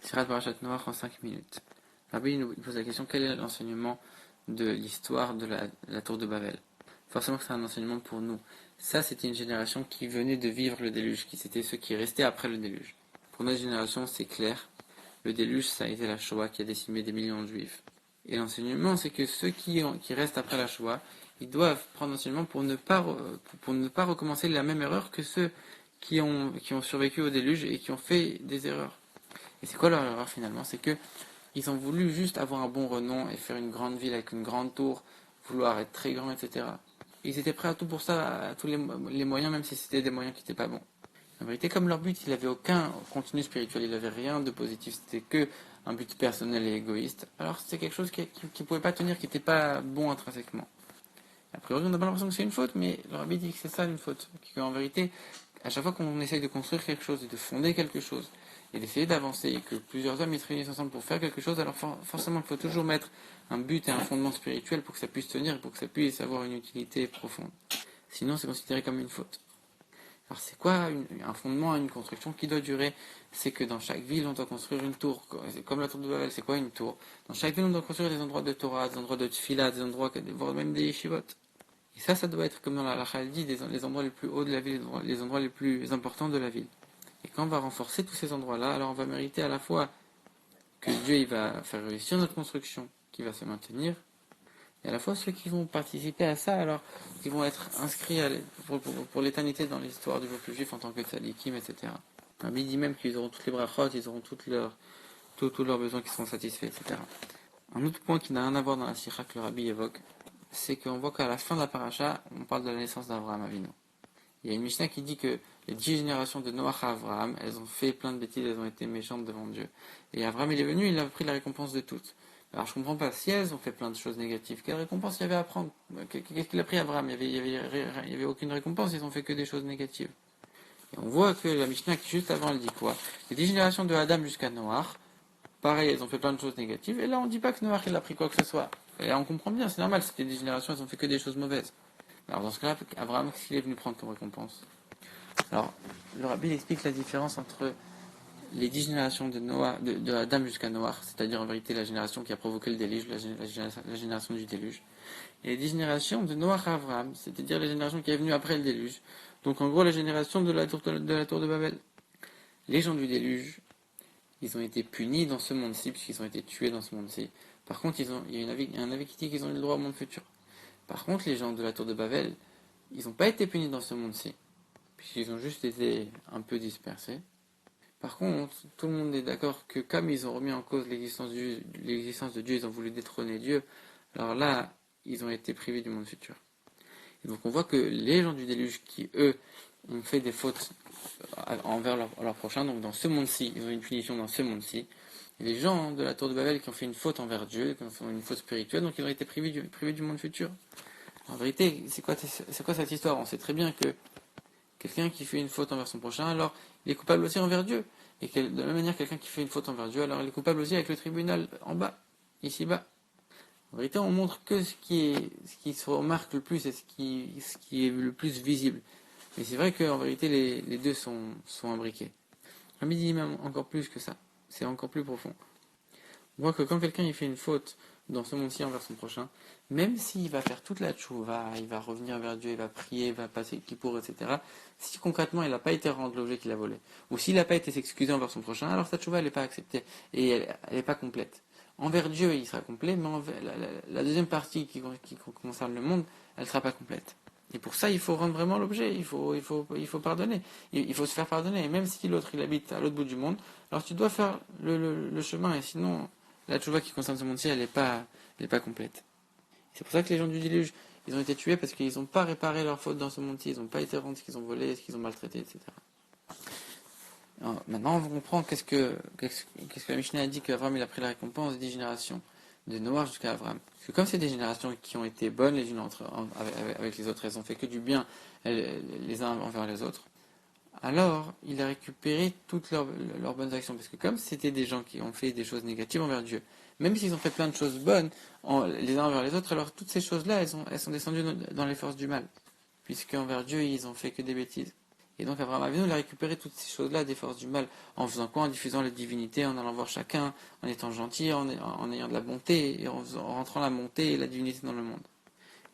Tirade Parashat Noach en 5 minutes. Rabbi il pose la question, quel est l'enseignement de l'histoire de la tour de Babel? Forcément que c'est un enseignement pour nous. Ça, c'était une génération qui venait de vivre le déluge, qui c'était ceux qui restaient après le déluge. Pour notre génération, c'est clair. Le déluge, ça a été la Shoah qui a décimé des millions de juifs. Et l'enseignement, c'est que ceux qui restent après la Shoah, ils doivent prendre l'enseignement pour ne pas recommencer la même erreur que ceux qui ont survécu au déluge et qui ont fait des erreurs. Et c'est quoi leur erreur finalement? C'est que ils ont voulu juste avoir un bon renom et faire une grande ville avec une grande tour, vouloir être très grand, etc. Ils étaient prêts à tout pour ça, à tous les moyens, même si c'était des moyens qui n'étaient pas bons. En vérité, comme leur but, il n'avait aucun contenu spirituel, il n'avait rien de positif, c'était que un but personnel et égoïste. Alors c'était quelque chose qui ne pouvait pas tenir, qui n'était pas bon intrinsèquement. A priori, on n'a pas l'impression que c'est une faute, mais le rabbi dit que c'est ça une faute. Qu'en vérité, à chaque fois qu'on essaye de construire quelque chose et de fonder quelque chose, et d'essayer d'avancer, et que plusieurs hommes se réunissent ensemble pour faire quelque chose, alors forcément, il faut toujours mettre un but et un fondement spirituel pour que ça puisse tenir et pour que ça puisse avoir une utilité profonde. Sinon, c'est considéré comme une faute. Alors, c'est quoi un fondement à une construction qui doit durer? C'est que dans chaque ville, on doit construire une tour. C'est comme la tour de Babel, c'est quoi une tour? Dans chaque ville, on doit construire des endroits de Torah, des endroits de Tfila, des endroits, voire même des yeshivot. Et ça doit être comme dans la Chaldi, les endroits les plus hauts de la ville, les endroits les plus importants de la ville. Et quand on va renforcer tous ces endroits-là, alors on va mériter à la fois que Dieu il va faire réussir notre construction, qui va se maintenir, et à la fois ceux qui vont participer à ça, alors qui vont être inscrits pour l'éternité dans l'histoire du peuple juif en tant que tzadikim, etc. Rabbi dit même qu'ils auront toutes les brachot, ils auront tous leurs besoins qui seront satisfaits, etc. Un autre point qui n'a rien à voir dans la sikha que le Rabbi évoque, c'est qu'on voit qu'à la fin de la paracha, on parle de la naissance d'Avraham Avinu. Il y a une Mishnah qui dit que les 10 générations de Noach à Avraham, elles ont fait plein de bêtises, elles ont été méchantes devant Dieu. Et Avraham, il est venu, il a pris la récompense de toutes. Alors je comprends pas, si elles ont fait plein de choses négatives, quelle récompense il y avait à prendre? Qu'est-ce qu'il a pris Avraham? Il y avait aucune récompense, ils ont fait que des choses négatives. Et on voit que la Mishnah qui juste avant, elle dit quoi? Les 10 générations de Adam jusqu'à Noach, pareil, elles ont fait plein de choses négatives, et là on dit pas que Noach il a pris quoi que ce soit. Et là on comprend bien, c'est normal, c'était 10 générations, elles ont fait que des choses mauvaises. Alors dans ce cas-là, Abraham, qu'est-ce qu'il est venu prendre comme récompense? Alors, le rabbi explique la différence entre les 10 générations de Adam jusqu'à Noach, c'est-à-dire en vérité la génération qui a provoqué le déluge, la génération du déluge, et les 10 générations de Noach à Abraham, c'est-à-dire les générations qui est venue après le déluge. Donc en gros la génération de la tour de Babel. Les gens du déluge, ils ont été punis dans ce monde-ci, puisqu'ils ont été tués dans ce monde-ci. Par contre, il y a un avis qui dit qu'ils ont eu le droit au monde futur. Par contre, les gens de la tour de Babel, ils n'ont pas été punis dans ce monde-ci, puisqu'ils ont juste été un peu dispersés. Par contre, tout le monde est d'accord que comme ils ont remis en cause l'existence de Dieu, ils ont voulu détrôner Dieu, alors là, ils ont été privés du monde futur. Et donc on voit que les gens du déluge qui, eux, ont fait des fautes envers leur prochain, donc dans ce monde-ci, ils ont une punition dans ce monde-ci. Et les gens de la tour de Babel qui ont fait une faute envers Dieu, qui ont fait une faute spirituelle, donc ils ont été privés du monde futur. En vérité, c'est quoi cette histoire? On sait très bien que quelqu'un qui fait une faute envers son prochain, alors il est coupable aussi envers Dieu. Et de la même manière, quelqu'un qui fait une faute envers Dieu, alors il est coupable aussi avec le tribunal en bas, ici-bas. En vérité, on montre que ce qui se remarque le plus et ce qui est le plus visible. Mais c'est vrai qu'en vérité, les deux sont imbriqués. Rabbi dit même encore plus que ça. C'est encore plus profond. On voit que quand quelqu'un il fait une faute dans ce monde-ci envers son prochain, même s'il va faire toute la tchouva, il va revenir vers Dieu, il va prier, il va passer kippour, etc. Si concrètement il n'a pas été rendre l'objet qu'il a volé, ou s'il n'a pas été s'excuser envers son prochain, alors sa tchouva elle n'est pas acceptée et elle n'est pas complète. Envers Dieu il sera complet, mais la deuxième partie qui concerne le monde, elle ne sera pas complète. Et pour ça, il faut rendre vraiment l'objet, il faut pardonner, il faut se faire pardonner. Et même si l'autre il habite à l'autre bout du monde, alors tu dois faire le chemin, et sinon la tchouva qui concerne ce monde-ci, elle n'est pas complète. C'est pour ça que les gens du déluge, ils ont été tués parce qu'ils n'ont pas réparé leurs fautes dans ce monde-ci, ils n'ont pas été rendre ce qu'ils ont volé, ce qu'ils ont maltraité, etc. Alors, maintenant, on comprend qu'est-ce que la Mishnah a dit qu'Abraham il a pris la récompense des 10 générations de Noach jusqu'à Abraham. Parce que comme c'est des générations qui ont été bonnes les unes avec les autres, elles ont fait que du bien les uns envers les autres, alors il a récupéré toutes leurs bonnes actions. Parce que comme c'était des gens qui ont fait des choses négatives envers Dieu, même s'ils ont fait plein de choses bonnes les uns envers les autres, alors toutes ces choses-là, elles sont descendues dans les forces du mal. Puisque envers Dieu, ils ont fait que des bêtises. Et donc Abraham Avinu, il a récupéré toutes ces choses-là des forces du mal. En faisant quoi? En diffusant les divinités, en allant voir chacun, en étant gentil, en ayant de la bonté, et en rentrant la bonté et la divinité dans le monde.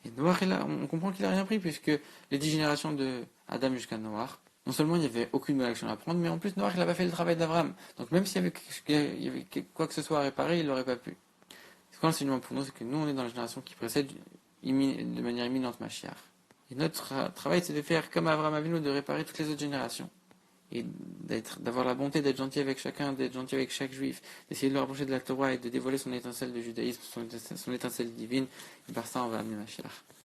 Et Noach, on comprend qu'il n'a rien pris, puisque les 10 générations de Adam jusqu'à Noach, non seulement il n'y avait aucune bonne action à prendre, mais en plus Noach, il n'a pas fait le travail d'Abraham. Donc même s'il y avait quoi que ce soit à réparer, il n'aurait pas pu. C'est quoi l'enseignement pour nous? C'est que nous, on est dans la génération qui précède de manière imminente Mashiach. Et notre travail, c'est de faire comme Abraham Avinu, de réparer toutes les autres générations. Et d'avoir la bonté d'être gentil avec chacun, d'être gentil avec chaque juif, d'essayer de le rapprocher de la Torah et de dévoiler son étincelle de judaïsme, son étincelle divine. Et par ça, on va amener Mashiach.